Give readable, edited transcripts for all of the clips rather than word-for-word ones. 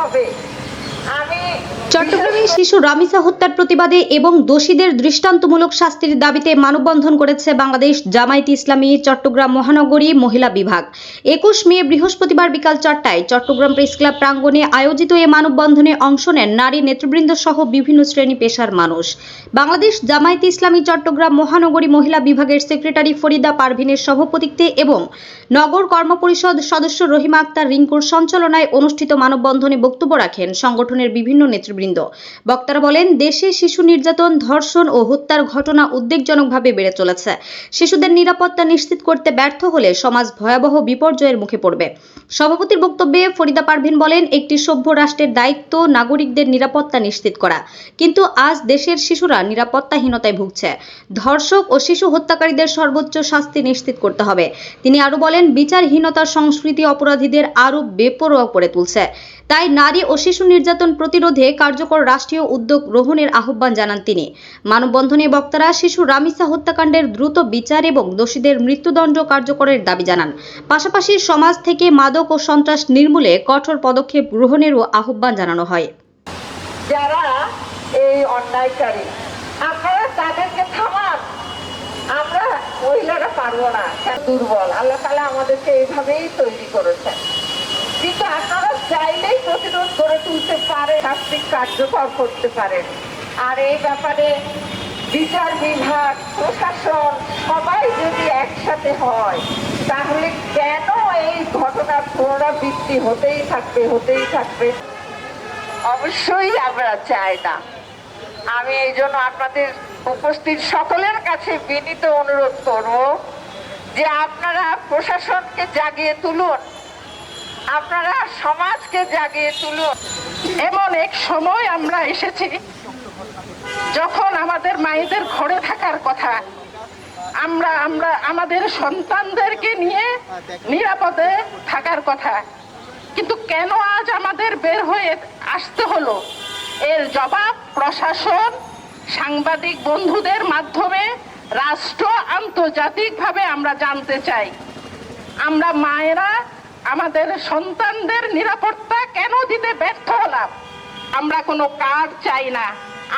হবে। চট্টগ্রামে শিশু রামিসা হত্যার প্রতিবাদে এবং দোষীদের দৃষ্টান্তমূলক শাস্তির দাবিতে মানববন্ধন করেছে বাংলাদেশ জামায়াতে ইসলামী চট্টগ্রাম মহানগরী মহিলা বিভাগ। 21 মে বৃহস্পতিবার বিকাল 4টায় চট্টগ্রাম প্রেস ক্লাব প্রাঙ্গণে আয়োজিত এ মানববন্ধনে অংশ নেন নারী নেতৃবৃন্দ সহ বিভিন্ন শ্রেণী পেশার মানুষ। বাংলাদেশ জামায়াতে ইসলামী চট্টগ্রাম মহানগরী মহিলা বিভাগের সেক্রেটারি ফরিদা পারভিনের সভাপতিত্বে এবং নগর কর্মপরিষদ সদস্য রহিমা আক্তার রিঙ্কুর সঞ্চালনায় অনুষ্ঠিত মানববন্ধনে বক্তব্য রাখেন সংগঠনের বিভিন্ন নেতৃবৃন্দ। বক্তারা বলেন, দেশে শিশু নির্যাতন, ধর্ষণ ও হত্যার ঘটনা উদ্বেগজনকভাবে বেড়ে চলেছে। শিশুদের নিরাপত্তা নিশ্চিত করতে ব্যর্থ হলে সমাজ ভয়াবহ বিপর্যয়ের মুখে পড়বে। সভাপতির বক্তব্যে ফরিদা পারভিন বলেন, একটি সভ্য রাষ্ট্রের দায়িত্ব নাগরিকদের নিরাপত্তা নিশ্চিত করা, কিন্তু আজ দেশের শিশুরা নিরাপত্তাহীনতায় ভুগছে। ধর্ষক ও শিশু হত্যাকারীদের সর্বোচ্চ শাস্তি নিশ্চিত করতে হবে। তিনি আরো বলেন, বিচারহীনতার সংস্কৃতি অপরাধীদের আরো বেপরোয়া করে তুলছে। তাই নারী ও শিশু নির্যাতন প্রতিরোধে কার্যকর রাষ্ট্রীয় উদ্যোগ গ্রহণের আহ্বান জানান তিনি। মানববন্ধনে বক্তারা শিশু রামিসা হত্যাকাণ্ডের দ্রুত বিচার এবং দোষীদের মৃত্যুদণ্ড কার্যকরের দাবি জানান। পাশাপাশি সমাজ থেকে মাদক ও সন্ত্রাস নির্মূলে কঠোর পদক্ষেপ গ্রহণেরও আহ্বান জানানো হয়। যারা এই অন্যায়কারী, আপনারা তাদেরকে থামান। আমরা মহিলারা পারবো না, দুর্বল। আল্লাহ তাআলা আমাদেরকে এইভাবেই তৈরি করেছেন, কিন্তু আপনারা চাইলেই প্রতিরোধ করে তুলতে পারে, শাস্তি কার্যকর করতে পারেন। আর এই ব্যাপারে বিচার বিভাগ, প্রশাসন সবাই যদি একসাথে হয়, তাহলে কেন এই ঘটনার পুনরাবৃত্তি হতেই থাকবে? অবশ্যই আমরা চাই না। আমি এই জন্য আপনাদের উপস্থিত সকলের কাছে বিনীত অনুরোধ করব যে আপনারা প্রশাসনকে জাগিয়ে তুলুন, আপনারা সমাজকে জাগিয়ে তুলুন। এমন এক সময় আমরা এসেছি যখন আমাদের মায়েদের ঘরে থাকার কথা, আমরা আমাদের সন্তানদেরকে নিয়ে নিরাপদে থাকার কথা, কিন্তু কেন আজ আমাদের বের হয়ে আসতে হলো? এর জবাব প্রশাসন, সাংবাদিক বন্ধুদের মাধ্যমে রাষ্ট্র, আন্তর্জাতিকভাবে আমরা জানতে চাই। আমরা মায়েরা আমাদের সন্তানদের নিরাপত্তা কেন দিতে ব্যর্থ হলাম? আমরা কোনো কার্ড চাই না,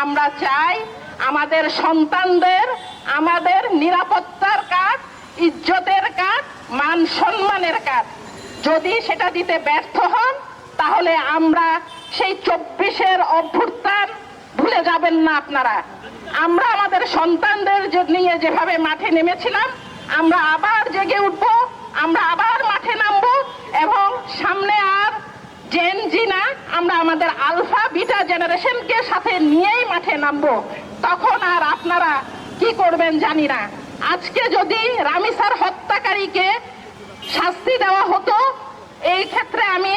আমরা চাই আমাদের সন্তানদের আমাদের নিরাপত্তার কার্ড, ইজ্জতের কার্ড, মান সম্মানের কার্ড। যদি সেটা দিতে ব্যর্থ হন, তাহলে আমরা সেই 24-এর অভ্যুত্থান ভুলে যাবেন না আপনারা। আমরা আমাদের সন্তানদের নিয়ে যেভাবে মাঠে নেমেছিলাম, আমরা আবার জেগে উঠবো, আমরা আবার মাঠে নামবো, এবং সামনে আর জেন জি না, আমরা আমাদের আলফা বিটা জেনারেশনকে সাথে নিয়েই মাঠে নামবো। তখন আর আপনারা কি করবেন জানি না। আজকে যদি রামিসার হত্যাকারীকে শাস্তি দেওয়া হতো, এই ক্ষেত্রে আমি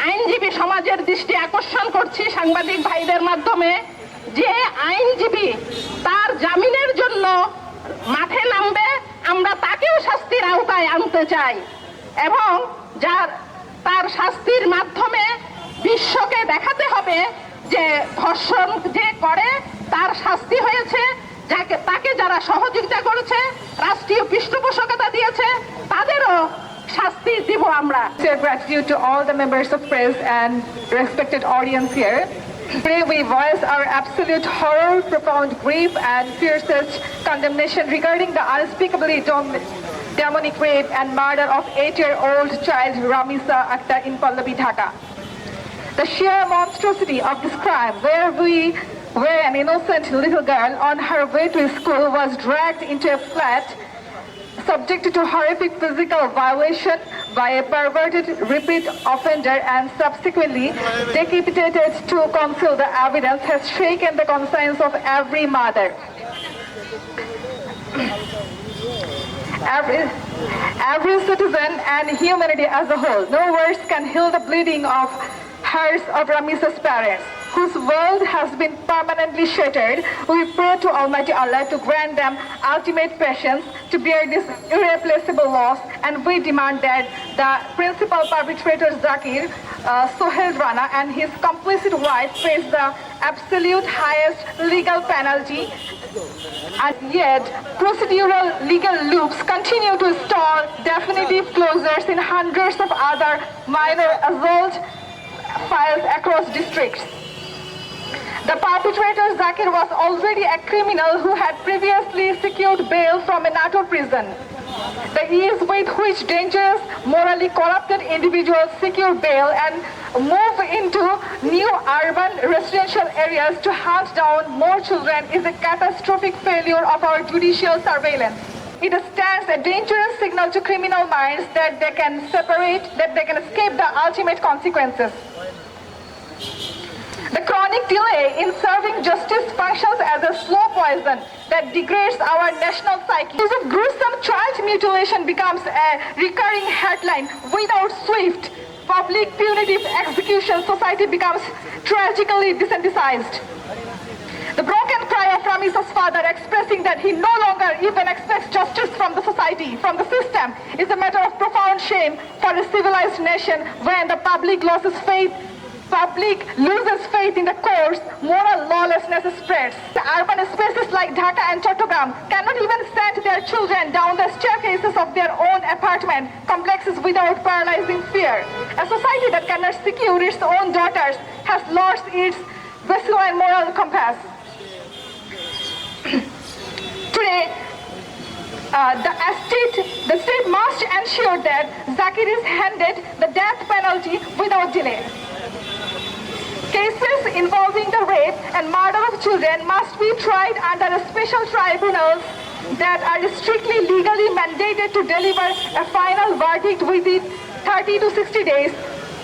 আইনজীবী সমাজের দৃষ্টি আকর্ষণ করছি সাংবাদিক ভাইদের মাধ্যমে, যে আইনজীবী তার জামিনের জন্য মাঠে নামবে, আমরা তাকেও শাস্তির আওতায় আনতে চাই, এবং তার শাস্তির মাধ্যমে বিশ্বকে দেখাতে হবে যে ধর্ষণ যে করে তার শাস্তি হয়েছে, তাকে যারা সহযোগিতা করেছে, রাষ্ট্রীয় পৃষ্ঠপোষকতা দিয়েছে, তাদেরও শাস্তি দিব আমরা। Gratitude to all the members of press and respected audience here. Today we voice our absolute horror, profound grief and fiercest condemnation regarding the unspeakably demonic rape and murder of 8-year-old child Ramisa Akhtar in Pallavi, Dhaka. The sheer monstrosity of this crime, where an innocent little girl on her way to school was dragged into a flat, subjected to horrific physical violation by a perverted repeat offender and subsequently decapitated to conceal the evidence, has shaken the conscience of every mother. Every citizen and humanity as a whole. No words can heal the bleeding of hearts of Ramisa's parents, whose world has been permanently shattered. We pray to Almighty Allah to grant them ultimate patience to bear this irreplaceable loss, and we demand that the principal perpetrator Zakir Sohail Rana and his complicit wife face the absolute highest legal penalty. And yet, procedural legal loops continue to stall definitive closures in hundreds of other minor assault files across districts. The perpetrator Zakir was already a criminal who had previously secured bail from a NATO prison. The ease with which dangerous, morally corrupted individuals secure bail and move into new urban residential areas to hunt down more children is a catastrophic failure of our judicial surveillance. It stands a dangerous signal to criminal minds that they can escape the ultimate consequences. The chronic delay in serving justice functions as a slow poison that degrades our national psyche. The use of gruesome child mutilation becomes a recurring headline. Without swift public punitive execution, society becomes tragically desensitized. The broken cry of Ramisa's father expressing that he no longer even expects justice from the society, from the system, is a matter of profound shame for a civilized nation when the public loses faith in the courts, moral lawlessness spreads. The urban spaces like Dhaka and Chattogram cannot even send their children down the staircases of their own apartment complexes without paralyzing fear. A society that cannot secure its own daughters has lost its vessel and moral compass. Today, the state must ensure that Zakir is handed the death penalty without delay. Cases involving the rape and murder of children must be tried under special tribunals that are strictly legally mandated to deliver a final verdict within 30 to 60 days.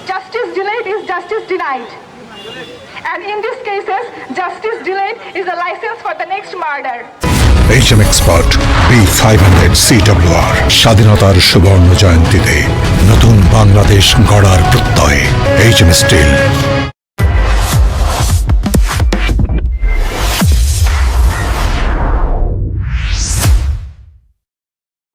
Justice delayed is justice denied. And in these cases, justice delayed is a license for the next murder. HM Expert B500 CWR স্বাধীনতার সুবর্ণ জয়ন্তীতে নতুন বাংলাদেশ গড়ার প্রত্যয় HM Steel